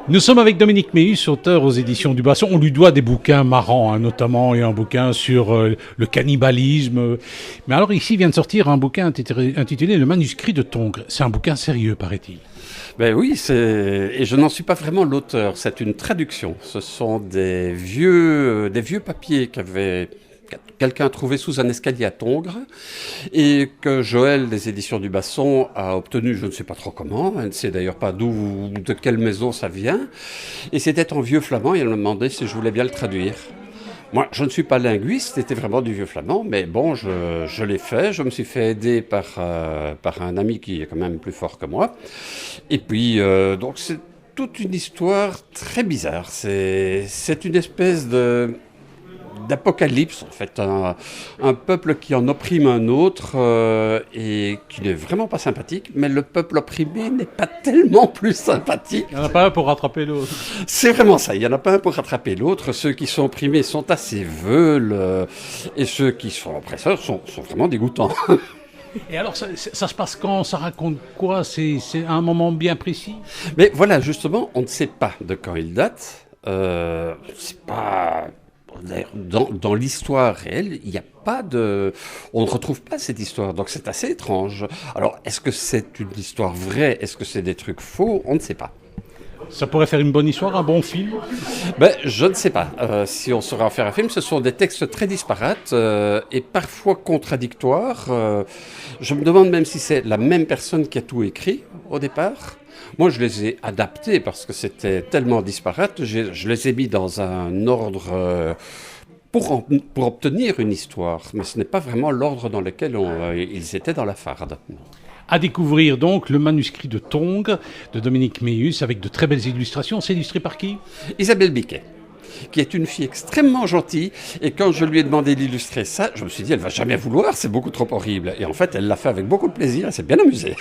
Nous sommes avec Dominique Méhus, auteur aux éditions du Basson. On lui doit des bouquins marrants, hein, notamment et un bouquin sur le cannibalisme. Mais alors ici vient de sortir un bouquin intitulé Le manuscrit de Tongres. C'est un bouquin sérieux, paraît-il. Ben oui, et je n'en suis pas vraiment l'auteur, c'est une traduction. Ce sont des vieux papiers qu'avait quelqu'un trouvé sous un escalier à Tongres et que Joël des éditions du Basson a obtenu, je ne sais pas trop comment, elle ne sait d'ailleurs pas de quelle maison ça vient. Et c'était en vieux flamand et elle m'a demandé si je voulais bien le traduire. Moi, je ne suis pas linguiste, c'était vraiment du vieux flamand, mais bon, je l'ai fait. Je me suis fait aider par un ami qui est quand même plus fort que moi. Et puis, donc, c'est toute une histoire très bizarre. C'est une espèce d'apocalypse, en fait. Un peuple qui en opprime un autre et qui n'est vraiment pas sympathique, mais le peuple opprimé n'est pas tellement plus sympathique. Il n'y en a pas un pour rattraper l'autre. C'est vraiment ça, il n'y en a pas un pour rattraper l'autre. Ceux qui sont opprimés sont assez veules et ceux qui sont oppresseurs sont vraiment dégoûtants. Et alors, ça se passe quand? Ça raconte quoi? C'est un moment bien précis? Mais voilà, justement, on ne sait pas de quand il date. C'est pas... Dans l'histoire réelle, il n'y a pas de... On ne retrouve pas cette histoire, donc c'est assez étrange. Alors, est-ce que c'est une histoire vraie? Est-ce que c'est des trucs faux? On ne sait pas. Ça pourrait faire une bonne histoire, un bon film? Ben, je ne sais pas. Si on saurait en faire un film, ce sont des textes très disparates et parfois contradictoires. Je me demande même si c'est la même personne qui a tout écrit au départ. Moi, je les ai adaptés parce que c'était tellement disparate. Je les ai mis dans un ordre pour obtenir une histoire. Mais ce n'est pas vraiment l'ordre dans lequel ils étaient dans la farde. À découvrir donc le manuscrit de Tongres de Dominique Méhus avec de très belles illustrations. C'est illustré par qui? Isabelle Biquet, qui est une fille extrêmement gentille. Et quand je lui ai demandé d'illustrer ça, je me suis dit, elle va jamais vouloir, c'est beaucoup trop horrible. Et en fait, elle l'a fait avec beaucoup de plaisir, elle s'est bien amusée.